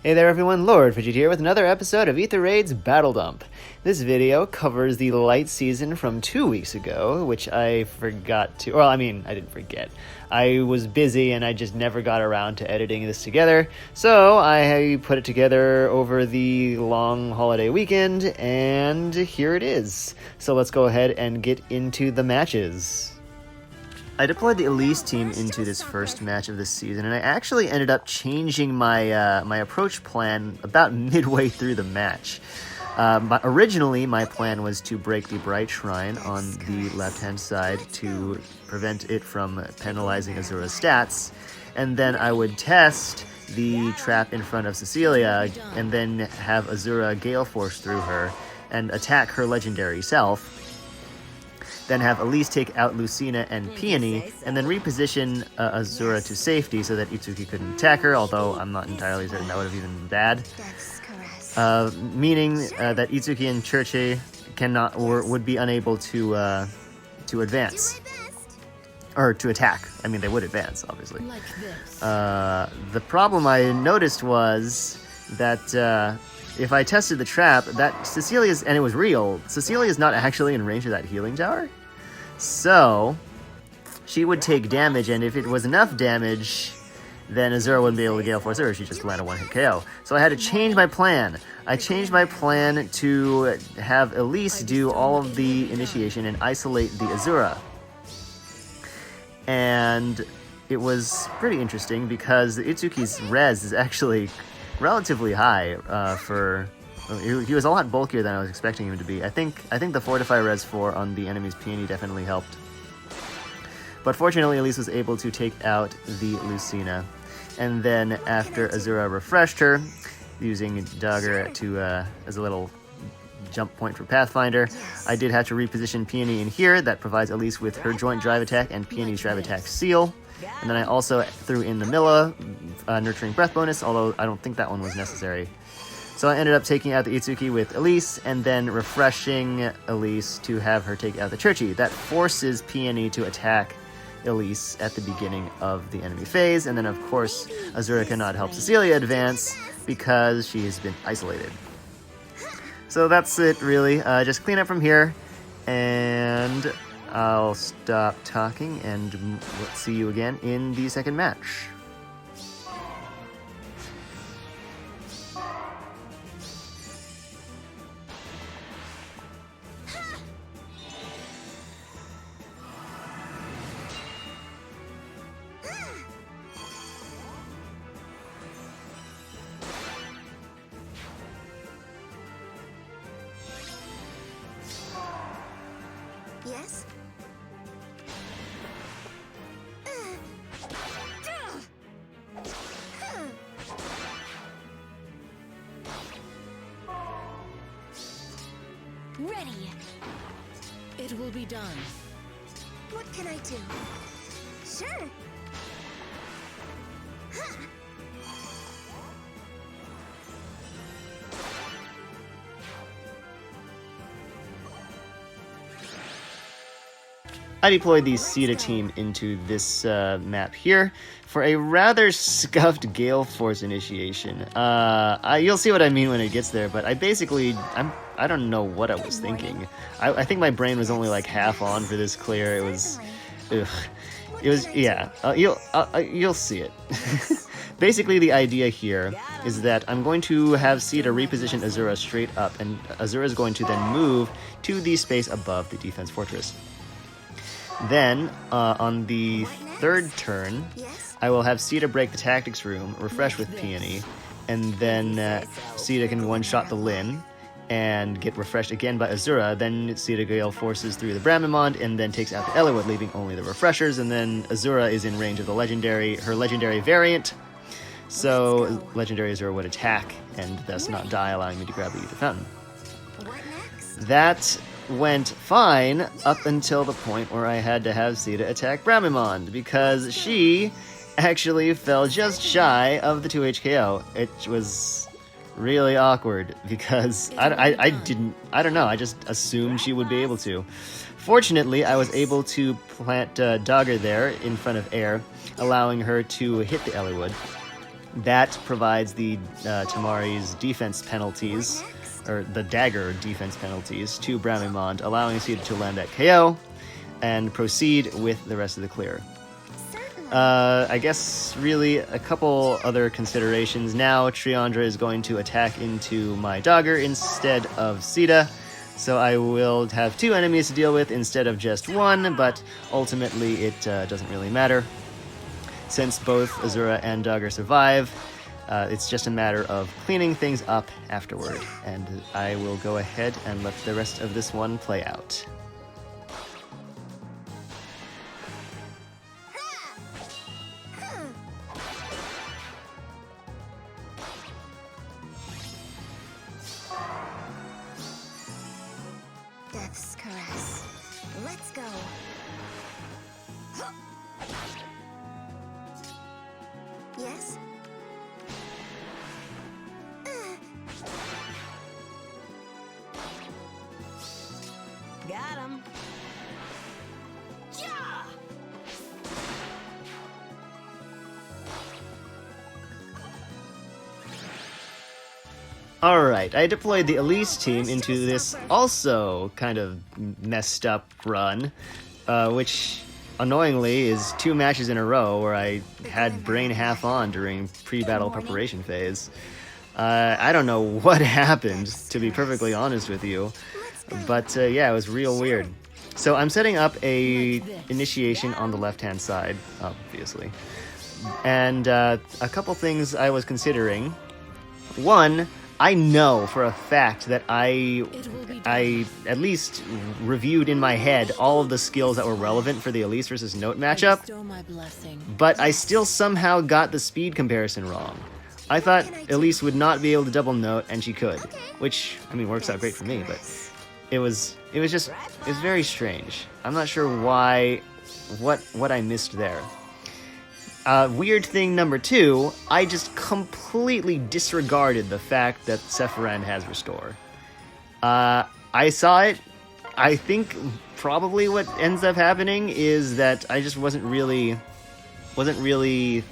Hey there everyone, Lord Frigid here with another episode of Aether Raid's Battle Dump. This video covers the light season from 2 weeks ago, which I forgot to, I didn't forget. I was busy and I just never got around to editing this together, so I put it together over the long holiday weekend, and here it is. So let's go ahead and get into the matches. I deployed the Elise team into this first match of this season, and I actually ended up changing my my approach plan about midway through the match. Originally, my plan was to break the Bright Shrine on the left-hand side to prevent it from penalizing Azura's stats, and then I would test the trap in front of Cecilia, and then have Azura Gale Force through her and attack her legendary self. Then have Elise take out Lucina and Peony, and then reposition Azura to safety so that Itsuki couldn't attack her, although I'm not entirely certain that would have even been bad. Meaning that Itsuki and Churche would be unable to advance. Or to attack. I mean, they would advance, obviously. The problem I noticed was that if I tested the trap, that Cecilia's, and it was real, Cecilia's not actually in range of that healing tower. So, she would take damage, and if it was enough damage, then Azura wouldn't be able to Gale Force her, she'd just land a one-hit KO. So I had to change my plan. I changed my plan to have Elise do all of the initiation and isolate the Azura. And it was pretty interesting because Itsuki's res is actually relatively high he was a lot bulkier than I was expecting him to be. I think the Fortify res 4 on the enemy's Peony definitely helped. But fortunately, Elise was able to take out the Lucina. And then after Azura refreshed her, using Dagger as a little jump point for Pathfinder, I did have to reposition Peony in here. That provides Elise with her joint drive attack and Peony's drive attack seal. And then I also threw in the Milla Nurturing Breath bonus, although I don't think that one was necessary. So I ended up taking out the Itsuki with Elise, and then refreshing Elise to have her take out the Churche. That forces Peony to attack Elise at the beginning of the enemy phase, and then of course Azura cannot help Cecilia advance because she has been isolated. So that's it really, just clean up from here, and I'll stop talking and let's see you again in the second match. Yes? Ready. It will be done. What can I do? Sure. I deployed the Caeda team into this map here for a rather scuffed Gale Force initiation. You'll see what I mean when it gets there, but I don't know what I was thinking. I think my brain was only like half on for this clear. It was, yeah. You'll see it. Basically, the idea here is that I'm going to have Caeda reposition Azura straight up, and Azura is going to then move to the space above the defense fortress. Then, on the third turn, I will have Caeda break the tactics room, refresh with Peony, and then Caeda can one-shot the Lin and get refreshed again by Azura. Then Caeda Gale forces through the Bramimond and then takes out the Eliwood, leaving only the refreshers, and then Azura is in range of her legendary variant, so legendary Azura would attack and thus not die, allowing me to grab the Aether Fountain. That went fine up until the point where I had to have Caeda attack Bramimond, because she actually fell just shy of the 2 HKO. It was really awkward because I don't know, I just assumed she would be able to. Fortunately, I was able to plant Dagger there in front of Air, allowing her to hit the Eliwood. That provides the Tamari's defense penalties, or the dagger defense penalties, to Bramimond, allowing Caeda to land that KO and proceed with the rest of the clear. Certainly. I guess really a couple other considerations. Now Triandra is going to attack into my dagger instead of Caeda, so I will have 2 enemies to deal with instead of just 1, but ultimately it doesn't really matter. Since both Azura and dagger survive, it's just a matter of cleaning things up afterward, and I will go ahead and let the rest of this one play out. Death's caress. Let's go. Yes? Got him. Yeah! Alright, I deployed the Elise team into this also kind of messed up run, which annoyingly is 2 matches in a row where I had brain half on during pre-battle preparation phase. I don't know what happened, to be perfectly honest with you, but yeah, it was real weird. So I'm setting up a initiation on the left-hand side, obviously, and a couple things I was considering. One, I know for a fact that I at least reviewed in my head all of the skills that were relevant for the Elise versus Note matchup, Bestow my blessing. but I still somehow got the speed comparison wrong. I thought Elise would not be able to double Note, and she could, which, I mean, works out great for me, but it was very strange. I'm not sure why, what I missed there. Weird thing number 2, I just completely disregarded the fact that Sephiroth has Restore. I saw it. I think probably what ends up happening is that I just wasn't really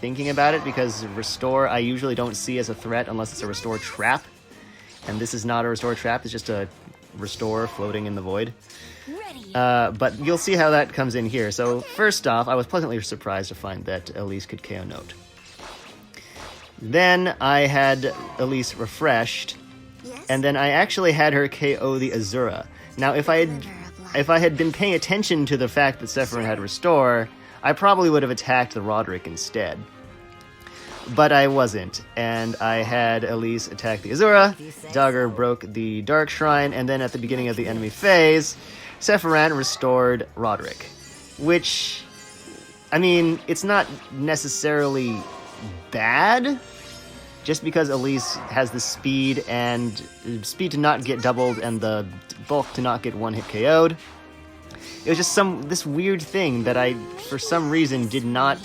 thinking about it, because Restore I usually don't see as a threat unless it's a Restore trap. And this is not a Restore trap, it's just a Restore floating in the void. Ready. But you'll see how that comes in here. So first off, I was pleasantly surprised to find that Elise could KO Note. Then I had Elise refreshed, Yes? and then I actually had her KO the Azura. Now, if I had been paying attention to the fact that Sephiroth had Restore, I probably would have attacked the Roderick instead. But I wasn't, and I had Elise attack the Azura, dagger broke the Dark Shrine, and then at the beginning of the enemy phase, Sephiroth restored Roderick. Which, I mean, it's not necessarily bad, just because Elise has the speed to not get doubled and the bulk to not get one-hit KO'd. It was just this weird thing that I, for some reason, did not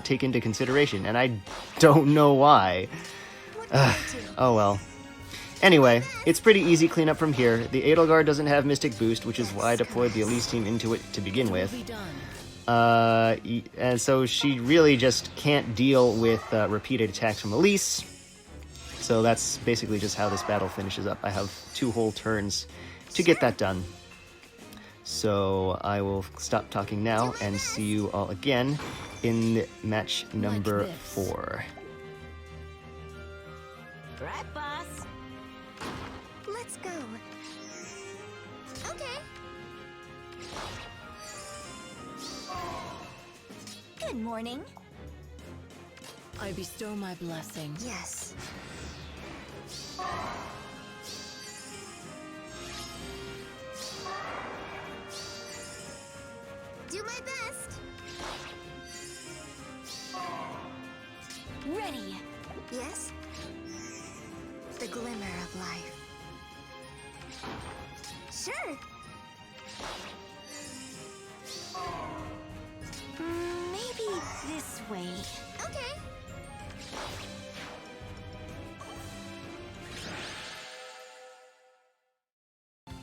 take into consideration, and I don't know why. Oh well. Anyway, it's pretty easy cleanup from here. The Edelgard doesn't have Mystic Boost, which is why I deployed the Elise team into it to begin with. Be done. And so she really just can't deal with repeated attacks from Elise. So that's basically just how this battle finishes up. I have 2 whole turns to get that done. So I will stop talking now and see you all again in match number 4. Right, boss. Let's go. Okay. Good morning. I bestow my blessing. Yes. Do my best. Ready. Yes? The glimmer of life. Sure. Maybe this way. Okay.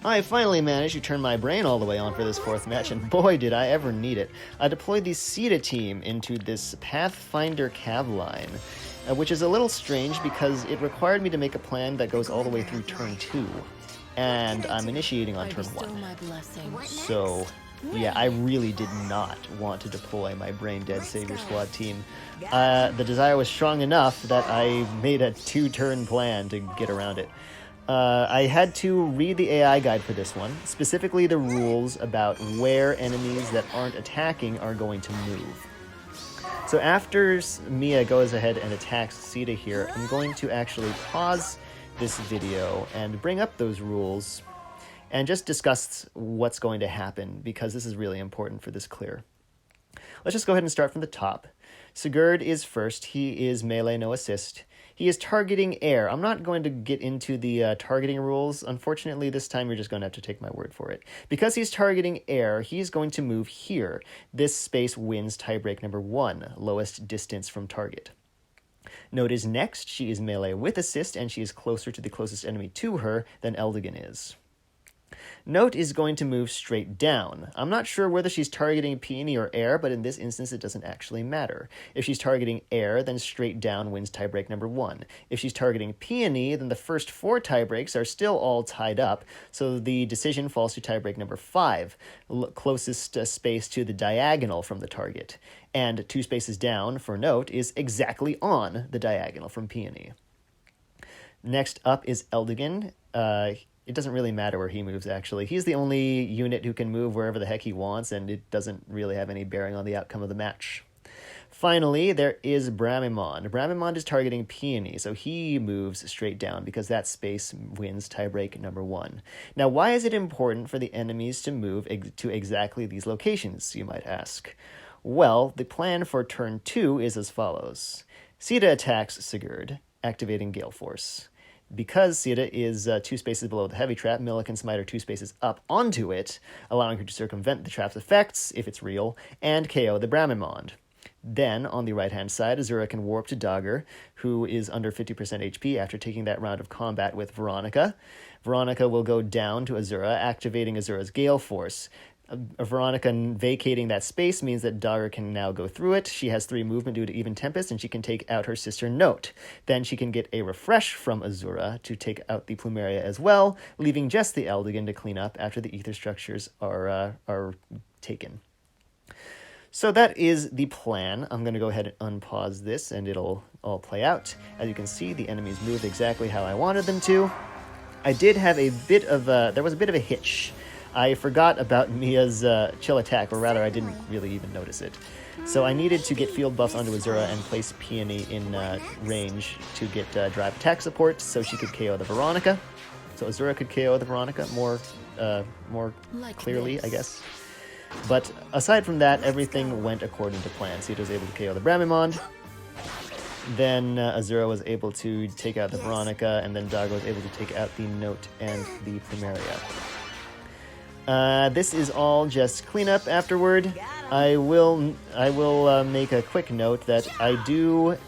I finally managed to turn my brain all the way on for this fourth match, and boy did I ever need it. I deployed the Caeda team into this Pathfinder Cav line, which is a little strange because it required me to make a plan that goes all the way through turn 2, and I'm initiating on I turn bestow 1. my blessings. So, yeah, I really did not want to deploy my brain-dead Savior Squad team. The desire was strong enough that I made a 2-turn plan to get around it. I had to read the AI guide for this one, specifically the rules about where enemies that aren't attacking are going to move. So after Mia goes ahead and attacks Caeda here, I'm going to actually pause this video and bring up those rules and just discuss what's going to happen, because this is really important for this clear. Let's just go ahead and start from the top. Sigurd is first. He is melee, no assist. He is targeting air. I'm not going to get into the targeting rules. Unfortunately, this time you're just going to have to take my word for it. Because he's targeting air, he's going to move here. This space wins tiebreak number 1, lowest distance from target. Note is next. She is melee with assist, and she is closer to the closest enemy to her than Eldigan is. Note is going to move straight down. I'm not sure whether she's targeting peony or air, but in this instance it doesn't actually matter. If she's targeting air, then straight down wins tiebreak number 1. If she's targeting peony, then the first 4 tiebreaks are still all tied up, so the decision falls to tiebreak number 5, closest space to the diagonal from the target. And 2 spaces down, for Note, is exactly on the diagonal from peony. Next up is Eldigan. It doesn't really matter where he moves, actually. He's the only unit who can move wherever the heck he wants, and it doesn't really have any bearing on the outcome of the match. Finally, there is Bramimond. Bramimond is targeting Peony, so he moves straight down because that space wins tiebreak number 1. Now, why is it important for the enemies to move to exactly these locations, you might ask? Well, the plan for turn 2 is as follows. Caeda attacks Sigurd, activating Gale Force. Because Caeda is 2 spaces below the heavy trap, Mila can smite her 2 spaces up onto it, allowing her to circumvent the trap's effects, if it's real, and KO the Bramimond. Then, on the right-hand side, Azura can warp to Dagger, who is under 50% HP after taking that round of combat with Veronica. Veronica will go down to Azura, activating Azura's Gale Force. Veronica vacating that space means that Dagger can now go through it. She has 3 movement due to Even Tempest, and she can take out her sister Note. Then she can get a refresh from Azura to take out the Plumeria as well, leaving just the Eldigan to clean up after the ether structures are taken. So that is the plan. I'm going to go ahead and unpause this, and it'll all play out. As you can see, the enemies moved exactly how I wanted them to. I did have there was a bit of a hitch. I forgot about Mia's chill attack, or rather I didn't really even notice it. So I needed to get field buffs onto Azura and place Peony in range to get drive attack support so she could KO the Veronica. So Azura could KO the Veronica more like clearly, I guess. But aside from that, everything went according to plan. Caeda was able to KO the Bramimond. Then Azura was able to take out the Veronica, and then Dagger was able to take out the Note and the Plumeria. This is all just cleanup afterward. I will make a quick note that I do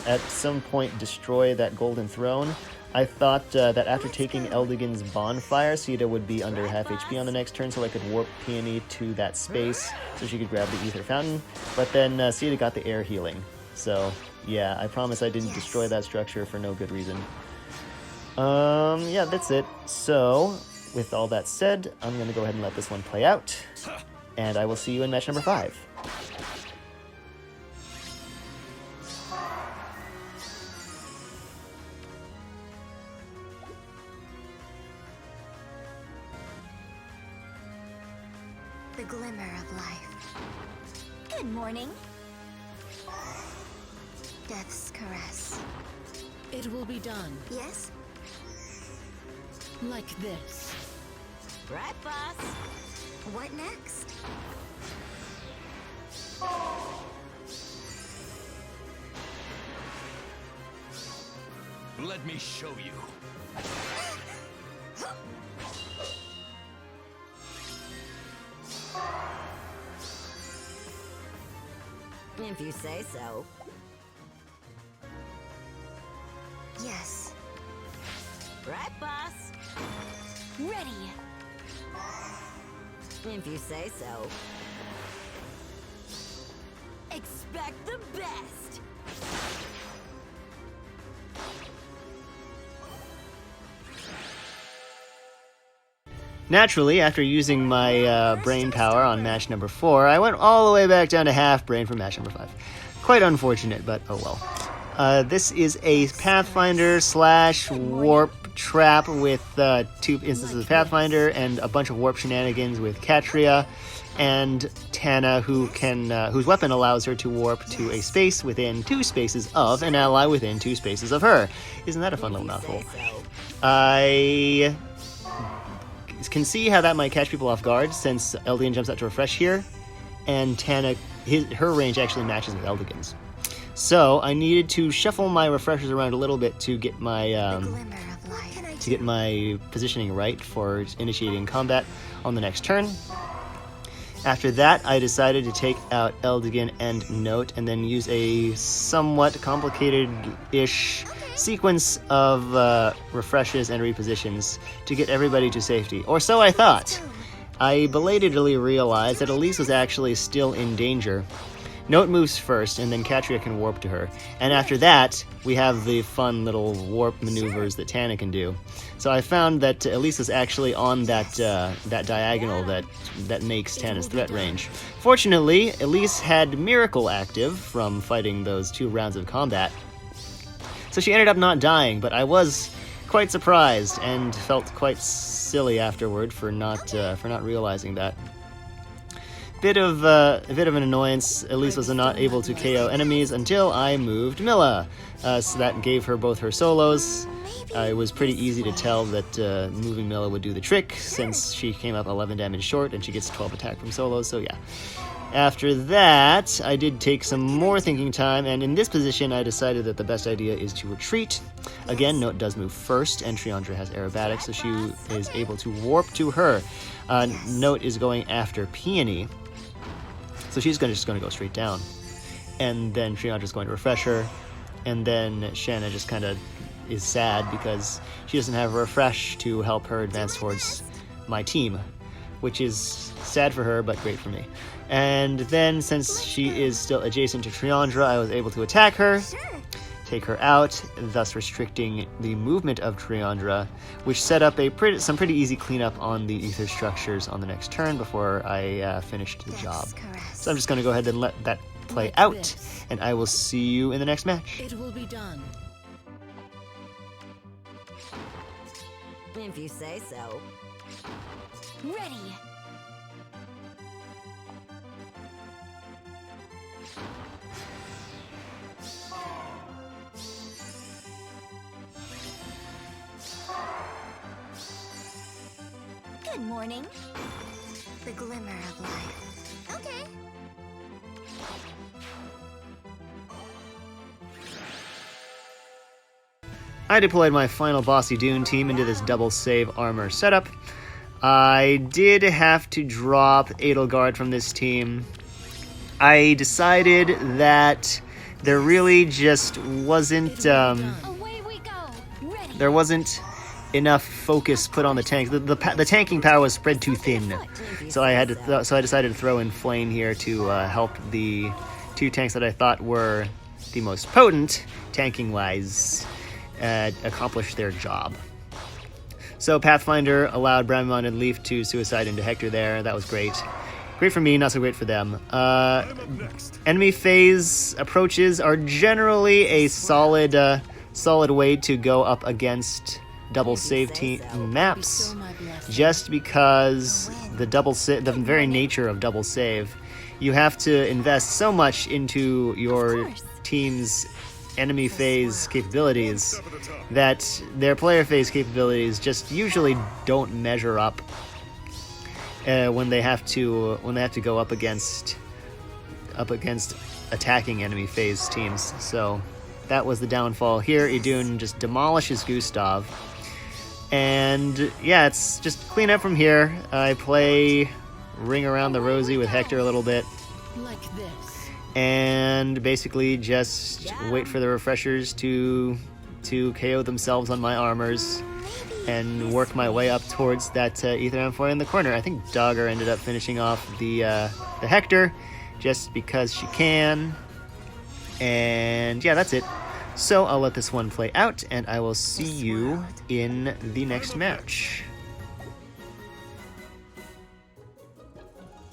at some point destroy that golden throne. I thought that after taking Eldigan's bonfire, Caeda would be under half HP on the next turn, so I could warp Peony to that space so she could grab the ether fountain. But then Caeda got the air healing. So yeah, I promise I didn't destroy that structure for no good reason. Yeah, that's it. So with all that said, I'm going to go ahead and let this one play out, and I will see you in match number 5. The glimmer of life. Good morning. Death's caress. It will be done. Yes? Like this. Right, boss? What next? Let me show you. If you say so. Yes. Right, boss? Ready. If you say so. Expect the best. Naturally, after using my brain power on match number 4, I went all the way back down to half brain for match number 5. Quite unfortunate, but oh well. This is a Pathfinder / warp trap with 2 instances of Pathfinder and a bunch of warp shenanigans with Caeda and Tana, whose weapon allows her to warp to a space within 2 spaces of an ally within 2 spaces of her. Isn't that a fun little mouthful? I can see how that might catch people off guard, since Eldigan jumps out to refresh here, and Tana, her range actually matches with Eldigan's. So I needed to shuffle my refreshers around a little bit to get my positioning right for initiating combat on the next turn. After that, I decided to take out Eldigan and Note, and then use a somewhat complicated-ish sequence of refreshes and repositions to get everybody to safety. Or so I thought. I belatedly realized that Elise was actually still in danger. Note moves first, and then Caeda can warp to her. And after that, we have the fun little warp maneuvers that Tana can do. So I found that Elise was actually on that diagonal that makes Tana's threat range. Fortunately, Elise had Miracle active from fighting those 2 rounds of combat, so she ended up not dying, but I was quite surprised and felt quite silly afterward for not realizing that. A bit of an annoyance. Elise was not able to KO enemies until I moved Milla, so that gave her both her solos. It was pretty easy to tell that moving Milla would do the trick, since she came up 11 damage short and she gets 12 attack from solos, so yeah. After that, I did take some more thinking time, and in this position I decided that the best idea is to retreat. Again, Note does move first, and Triandra has aerobatics, so she is able to warp to her. Note is going after Peony, so she's just going to go straight down. And then Triandra's going to refresh her, and then Shanna just kind of is sad because she doesn't have a refresh to help her advance towards my team, which is sad for her, but great for me. And then, since she is still adjacent to Triandra, I was able to attack her, take her out, thus restricting the movement of Triandra, which set up some pretty easy cleanup on the Aether structures on the next turn before I finished the job. So I'm just going to go ahead and let that play out, and I will see you in the next match. It will be done. If you say so. Ready. Good morning. The glimmer of life. Okay. I deployed my final Bossy Dune team into this double save armor setup. I did have to drop Edelgard from this team. I decided that there really just wasn't Away we go. Ready. there wasn't enough focus put on the tank. The tanking power was spread too thin, so I decided to throw in Flame here to help the 2 tanks that I thought were the most potent tanking wise accomplish their job. So Pathfinder allowed Brown-Minded Leaf to suicide into Hector there. That was great. Great for me, not so great for them. Enemy phase approaches are generally a solid way to go up against double save team maps, just because the very nature of double save, you have to invest so much into your team's enemy phase capabilities that their player phase capabilities just usually don't measure up when they have to go up against attacking enemy phase teams. So that was the downfall here. Idun just demolishes Gustav, and yeah, it's just clean up from here. I play Ring Around the Rosie with Hector a little bit, Like this. and basically just wait for the refreshers to to KO themselves on my armors and work my way up towards that Aether Amphoy in the corner. I think Dogger ended up finishing off the Hector just because she can. And yeah, that's it. So I'll let this one play out, and I will see you in the next match.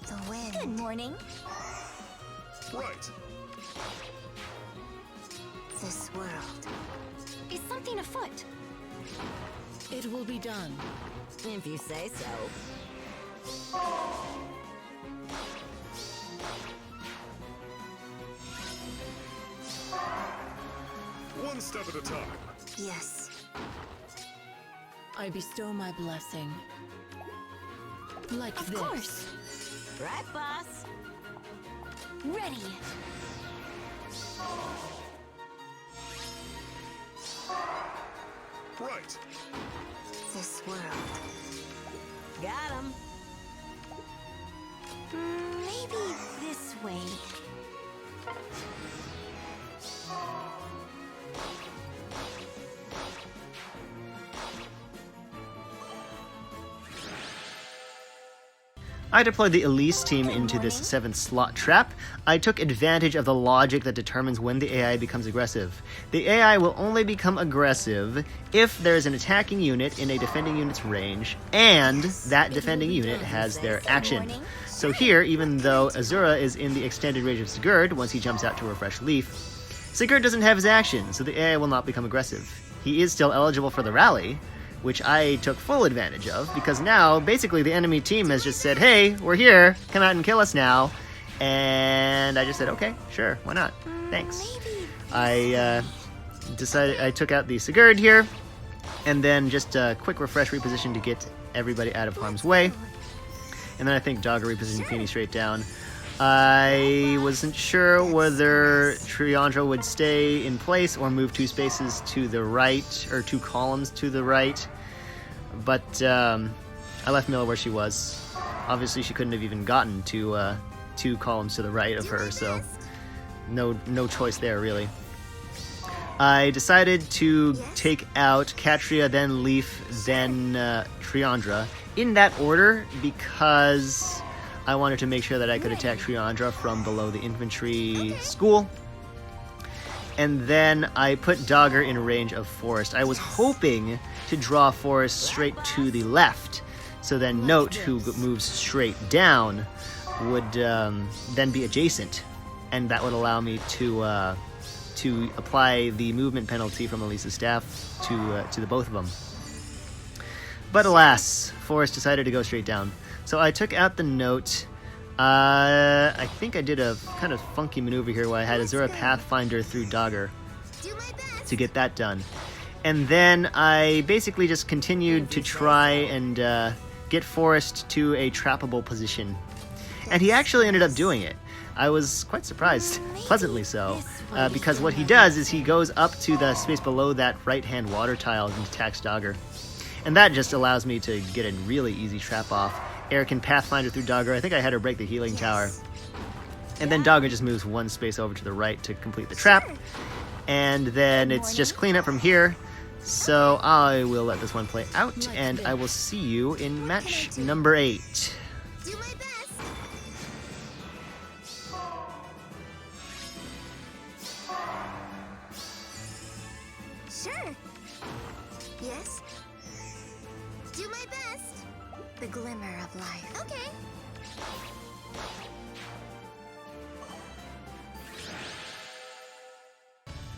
The wind. Good morning. Right. This world. Is something afoot? It will be done. If you say so. One step at a time. Yes. I bestow my blessing. Like Of this. course. Right, boss. Ready. Right. This world. Got him. Maybe this way. I deployed the Elise team into this 7th slot trap. I took advantage of the logic that determines when the AI becomes aggressive. The AI will only become aggressive if there is an attacking unit in a defending unit's range, and that defending unit has their action. So here, even though Azura is in the extended range of Sigurd once he jumps out to refresh Leaf, Sigurd doesn't have his action, so the AI will not become aggressive. He is still eligible for the rally, which I took full advantage of, because now, basically, the enemy team has just said, hey, we're here, come out and kill us now. And I just said, okay, sure, why not? Thanks. I decided, I took out the Sigurd here, and then just a quick refresh reposition to get everybody out of harm's way. And then I think Dogger repositioned Feeny straight down. I wasn't sure whether Triandra would stay in place or move 2 spaces to the right, or 2 columns to the right, but I left Mila where she was. Obviously she couldn't have even gotten to 2 columns to the right of her, so no choice there really. I decided to take out Katria, then Leaf, then Triandra, in that order because I wanted to make sure that I could attack Triandra from below the infantry school. And then I put Dogger in range of Forest. I was hoping to draw Forest straight to the left, so then Note, who moves straight down, would then be adjacent, and that would allow me to apply the movement penalty from Elise's staff to the both of them. But alas, Forest decided to go straight down. So I took out the Note. I think I did a kind of funky maneuver here where I had Azura Pathfinder through Dogger to get that done. And then I basically just continued to try and get Forest to a trappable position. And he actually ended up doing it. I was quite surprised, pleasantly so, because what he does is he goes up to the space below that right-hand water tile and attacks Dogger. And that just allows me to get a really easy trap off. Eric can Pathfinder through Dogger. I think I had her break the healing tower. And then Dogger just moves 1 space over to the right to complete the trap. And then it's just clean up from here. So I will let this one play out, and I will see you in match number 8. Do my best. Sure. Yes. Do my best. The glimmer of life. Okay.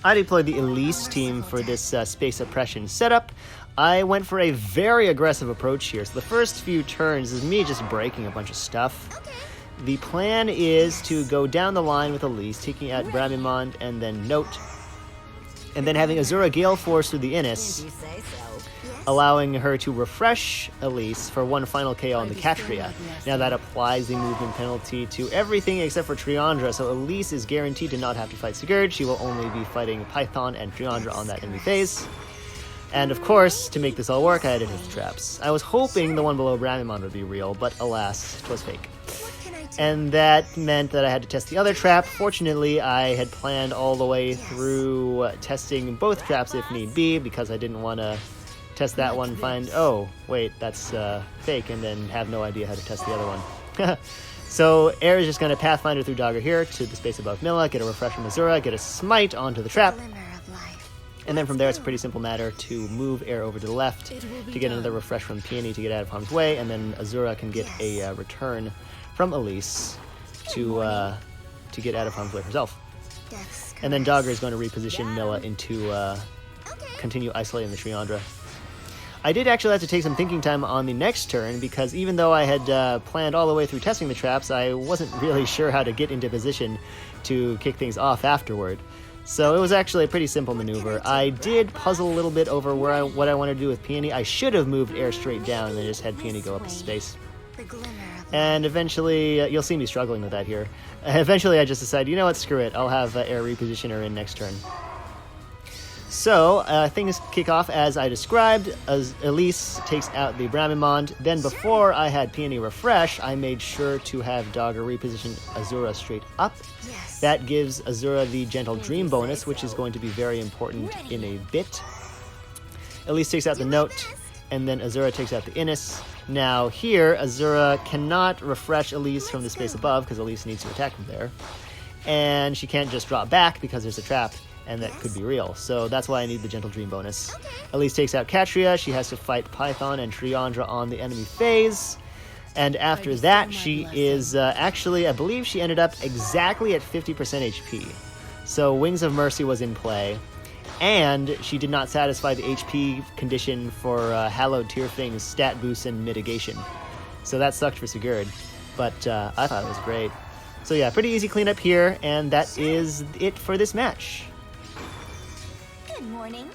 I deployed the Elise team for this space oppression setup. I went for a very aggressive approach here. So the first few turns is me just breaking a bunch of stuff. Okay. The plan is to go down the line with Elise, taking out Bramimond and then Note, and then having Azura Gale Force through the If Innis, you say so. allowing her to refresh Elise for 1 final KO on the Katria. Now that applies the movement penalty to everything except for Triandra, so Elise is guaranteed to not have to fight Sigurd. She will only be fighting Python and Triandra on that enemy phase. And of course, to make this all work, I had to hit the traps. I was hoping the one below Bramimond would be real, but alas, 'twas fake. What can I and that meant that I had to test the other trap. Fortunately, I had planned all the way through testing both traps if need be, because I didn't want to test that one and find, oh, wait, that's fake, and then have no idea how to test the other one. So Air is just going to Pathfinder through Dogger here to the space above Milla, get a Refresh from Azura, get a Smite onto the trap, and then from there it's a pretty simple matter to move Air over to the left to get another Refresh from Peony to get out of harm's way, and then Azura can get a return from Elise to get out of harm's way herself. And then Dogger is going to reposition Milla into continue isolating the Triandra. I did actually have to take some thinking time on the next turn, because even though I had planned all the way through testing the traps, I wasn't really sure how to get into position to kick things off afterward. So it was actually a pretty simple maneuver. I did puzzle a little bit over what I wanted to do with Peony. I should have moved Air straight down and then just had Peony go up a space. And eventually, you'll see me struggling with that here. Eventually I just decided, you know what, screw it. I'll have Air reposition her in next turn. So, things kick off as I described, as Elise takes out the Bramimond. Then before I had Peony refresh, I made sure to have Dogger reposition Azura straight up. That gives Azura the Gentle Dream bonus, which is going to be very important in a bit. Elise takes out the Note, and then Azura takes out the Innis. Now here, Azura cannot refresh Elise from the space above, because Elise needs to attack from there. And she can't just drop back, because there's a trap. And that could be real. So that's why I need the Gentle Dream bonus. Elise takes out Catria. She has to fight Python and Triandra on the enemy phase. And after that, she is actually, I believe she ended up exactly at 50% HP. So Wings of Mercy was in play. And she did not satisfy the HP condition for Hallowed Tearfing's stat boost and mitigation. So that sucked for Sigurd. But I thought it was great. So yeah, pretty easy cleanup here. And that is it for this match. Good morning.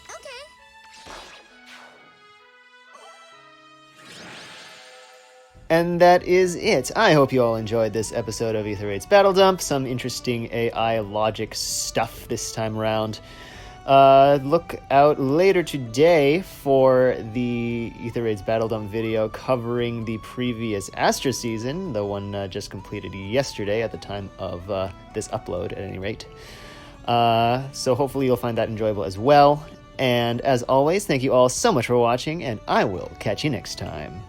Okay. And that is it. I hope you all enjoyed this episode of Aether 8's Battle Dump. Some interesting AI logic stuff this time around. Look out later today for the Aether 8's Battle Dump video covering the previous Astra season, the one just completed yesterday at the time of this upload, at any rate. So hopefully you'll find that enjoyable as well. And as always, thank you all so much for watching, and I will catch you next time.